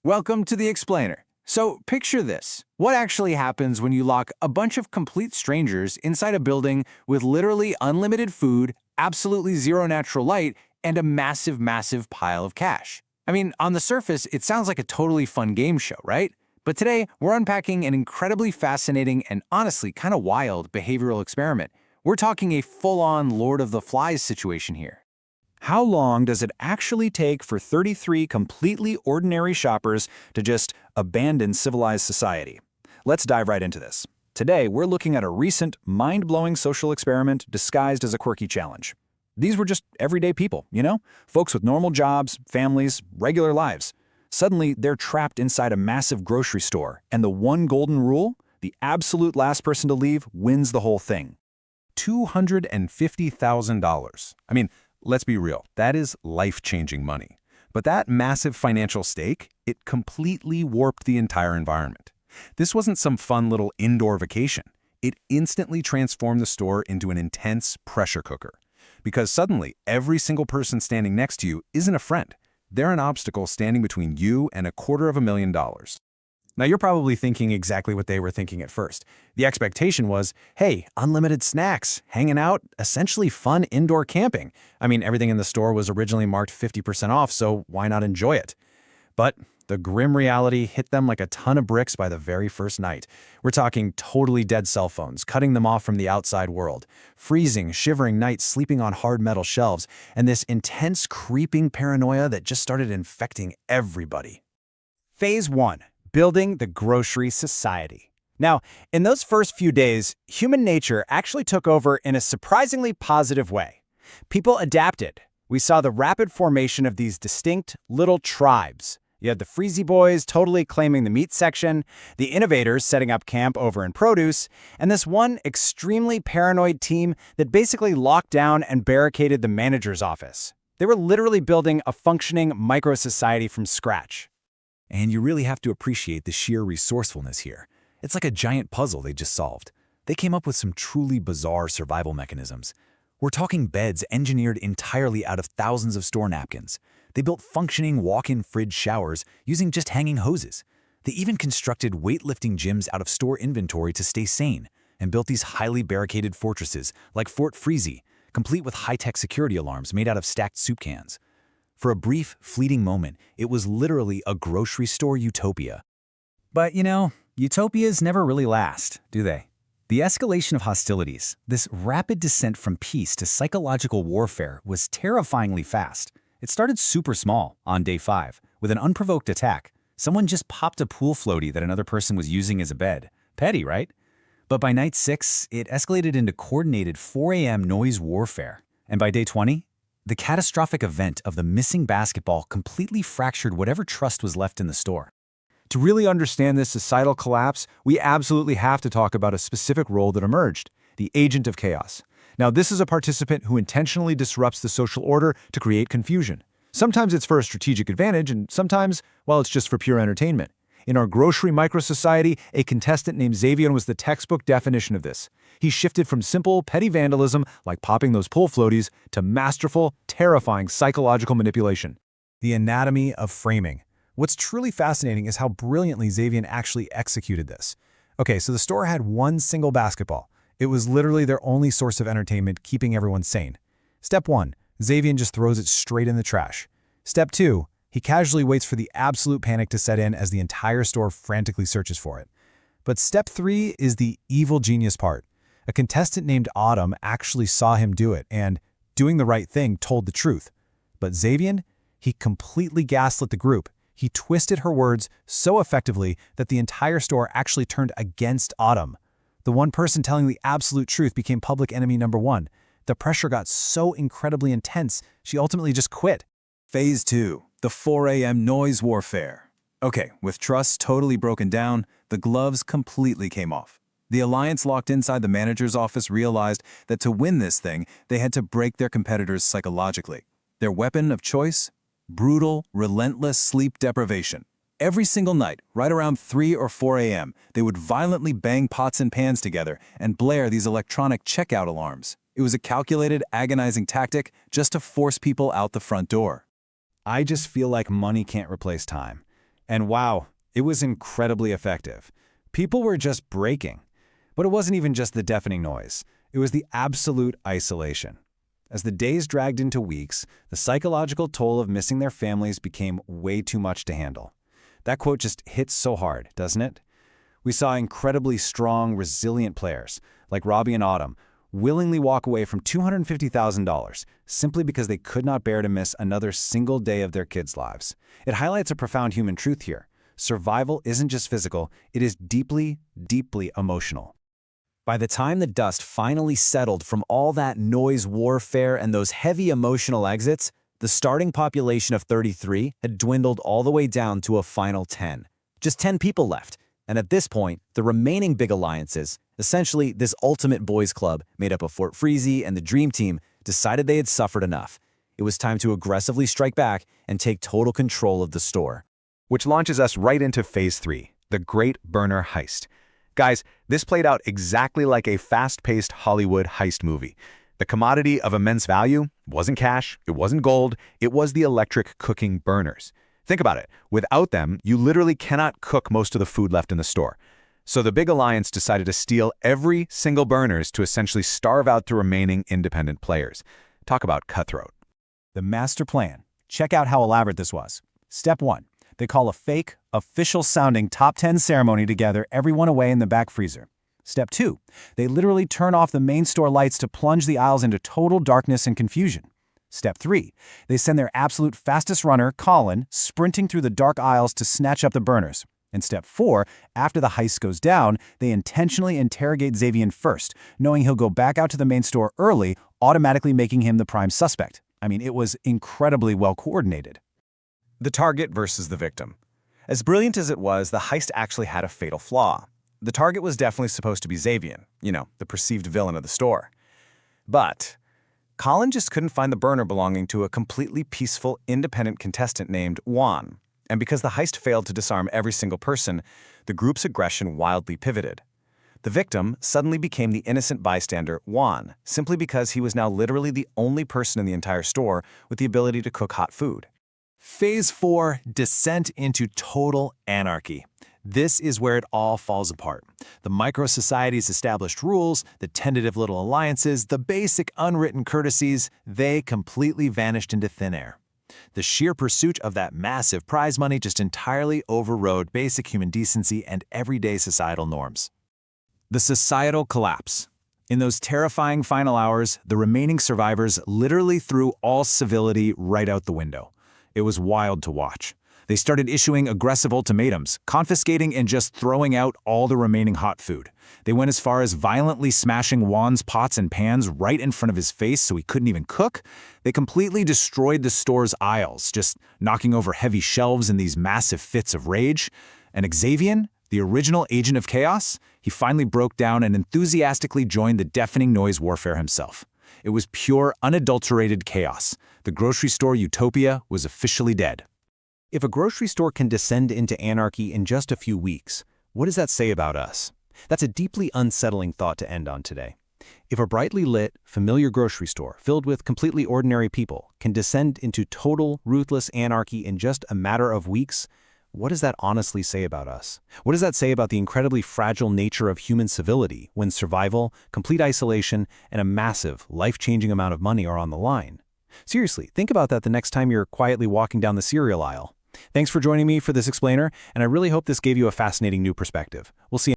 Welcome to the Explainer. So, picture this. What actually happens when you lock a bunch of complete strangers inside a building with literally unlimited food, absolutely zero natural light, and a massive, massive pile of cash? I mean, on the surface, it sounds like a totally fun game show, right? But today, we're unpacking an incredibly fascinating and honestly kind of wild behavioral experiment. We're talking a full-on Lord of the Flies situation here. How long does it actually take for 33 completely ordinary shoppers to just abandon civilized society? Let's dive right into this. Today, we're looking at a recent, mind-blowing social experiment disguised as a quirky challenge. These were just everyday people, folks with normal jobs, families, regular lives. Suddenly, they're trapped inside a massive grocery store, and the one golden rule, the absolute last person to leave wins the whole thing. $250,000. I mean, let's be real, that is life-changing money. But that massive financial stake, it completely warped the entire environment. This wasn't some fun little indoor vacation. It instantly transformed the store into an intense pressure cooker. Because suddenly, every single person standing next to you isn't a friend. They're an obstacle standing between you and $250,000. Now, you're probably thinking exactly what they were thinking at first. The expectation was, hey, unlimited snacks, hanging out, essentially fun indoor camping. I mean, everything in the store was originally marked 50% off, so why not enjoy it? But the grim reality hit them like a ton of bricks by the very first night. We're talking totally dead cell phones, cutting them off from the outside world, freezing, shivering nights sleeping on hard metal shelves, and this intense, creeping paranoia that just started infecting everybody. Phase 1. Building the grocery society. Now, in those first few days, human nature actually took over in a surprisingly positive way. People adapted. We saw the rapid formation of these distinct little tribes. You had the Freezy Boys totally claiming the meat section, the innovators setting up camp over in produce, and this one extremely paranoid team that basically locked down and barricaded the manager's office. They were literally building a functioning micro-society from scratch. And you really have to appreciate the sheer resourcefulness here. It's like a giant puzzle they just solved. They came up with some truly bizarre survival mechanisms. We're talking beds engineered entirely out of thousands of store napkins. They built functioning walk-in fridge showers using just hanging hoses. They even constructed weightlifting gyms out of store inventory to stay sane, and built these highly barricaded fortresses like Fort Freezy, complete with high-tech security alarms made out of stacked soup cans. For a brief, fleeting moment, it was literally a grocery store utopia. But utopias never really last, do they? The escalation of hostilities, this rapid descent from peace to psychological warfare, was terrifyingly fast. It started super small on day 5, with an unprovoked attack. Someone just popped a pool floaty that another person was using as a bed. Petty, right? But by night 6, it escalated into coordinated 4 a.m. noise warfare. And by day 20, the catastrophic event of the missing basketball completely fractured whatever trust was left in the store. To really understand this societal collapse, we absolutely have to talk about a specific role that emerged, the agent of chaos. Now, this is a participant who intentionally disrupts the social order to create confusion. Sometimes it's for a strategic advantage, and sometimes, well, it's just for pure entertainment. In our grocery micro-society, a contestant named Xavier was the textbook definition of this. He shifted from simple, petty vandalism, like popping those pool floaties, to masterful, terrifying psychological manipulation. The anatomy of framing. What's truly fascinating is how brilliantly Xavier actually executed this. Okay, so the store had one single basketball. It was literally their only source of entertainment, keeping everyone sane. Step 1, Xavier just throws it straight in the trash. Step 2, he casually waits for the absolute panic to set in as the entire store frantically searches for it. But step 3 is the evil genius part. A contestant named Autumn actually saw him do it and, doing the right thing, told the truth. But Xavier, he completely gaslit the group. He twisted her words so effectively that the entire store actually turned against Autumn. The one person telling the absolute truth became public enemy number 1. The pressure got so incredibly intense, she ultimately just quit. Phase 2, the 4 a.m. noise warfare. Okay, with trust totally broken down, the gloves completely came off. The alliance locked inside the manager's office realized that to win this thing, they had to break their competitors psychologically. Their weapon of choice? Brutal, relentless sleep deprivation. Every single night, right around 3 or 4 a.m., they would violently bang pots and pans together and blare these electronic checkout alarms. It was a calculated, agonizing tactic just to force people out the front door. I just feel like money can't replace time. And wow, it was incredibly effective. People were just breaking. But it wasn't even just the deafening noise. It was the absolute isolation. As the days dragged into weeks, the psychological toll of missing their families became way too much to handle. That quote just hits so hard, doesn't it? We saw incredibly strong, resilient players, like Robbie and Autumn, willingly walk away from $250,000 simply because they could not bear to miss another single day of their kids' lives. It highlights a profound human truth here. Survival isn't just physical, it is deeply, deeply emotional. By the time the dust finally settled from all that noise warfare and those heavy emotional exits, the starting population of 33 had dwindled all the way down to a final 10. Just 10 people left, and at this point, the remaining big alliances, essentially this ultimate boys club made up of Fort Freezy and the Dream Team, decided they had suffered enough. It was time to aggressively strike back and take total control of the store. Which launches us right into Phase 3, the Great Burner Heist. Guys, this played out exactly like a fast-paced Hollywood heist movie. The commodity of immense value wasn't cash, it wasn't gold, it was the electric cooking burners. Think about it. Without them, you literally cannot cook most of the food left in the store. So the big alliance decided to steal every single burners to essentially starve out the remaining independent players. Talk about cutthroat. The master plan. Check out how elaborate this was. Step 1. They call a fake, official-sounding top 10 ceremony to gather everyone away in the back freezer. Step 2. They literally turn off the main store lights to plunge the aisles into total darkness and confusion. Step 3. They send their absolute fastest runner, Colin, sprinting through the dark aisles to snatch up the burners. And Step 4, after the heist goes down, they intentionally interrogate Xavier first, knowing he'll go back out to the main store early, automatically making him the prime suspect. I mean, it was incredibly well coordinated. The target versus the victim. As brilliant as it was, the heist actually had a fatal flaw. The target was definitely supposed to be Xavier, the perceived villain of the store. But Colin just couldn't find the burner belonging to a completely peaceful, independent contestant named Juan. And because the heist failed to disarm every single person, the group's aggression wildly pivoted. The victim suddenly became the innocent bystander, Juan, simply because he was now literally the only person in the entire store with the ability to cook hot food. Phase 4, descent into total anarchy. This is where it all falls apart. The micro-society's established rules, the tentative little alliances, the basic unwritten courtesies, they completely vanished into thin air. The sheer pursuit of that massive prize money just entirely overrode basic human decency and everyday societal norms. The societal collapse. In those terrifying final hours, the remaining survivors literally threw all civility right out the window. It was wild to watch. They started issuing aggressive ultimatums, confiscating and just throwing out all the remaining hot food. They went as far as violently smashing Juan's pots and pans right in front of his face so he couldn't even cook. They completely destroyed the store's aisles, just knocking over heavy shelves in these massive fits of rage. And Xavier, the original agent of chaos, he finally broke down and enthusiastically joined the deafening noise warfare himself. It was pure, unadulterated chaos. The grocery store utopia was officially dead. If a grocery store can descend into anarchy in just a few weeks, what does that say about us? That's a deeply unsettling thought to end on today. If a brightly lit, familiar grocery store filled with completely ordinary people can descend into total, ruthless anarchy in just a matter of weeks, what does that honestly say about us? What does that say about the incredibly fragile nature of human civility when survival, complete isolation, and a massive, life-changing amount of money are on the line? Seriously, think about that the next time you're quietly walking down the cereal aisle. Thanks for joining me for this explainer, and I really hope this gave you a fascinating new perspective. We'll see you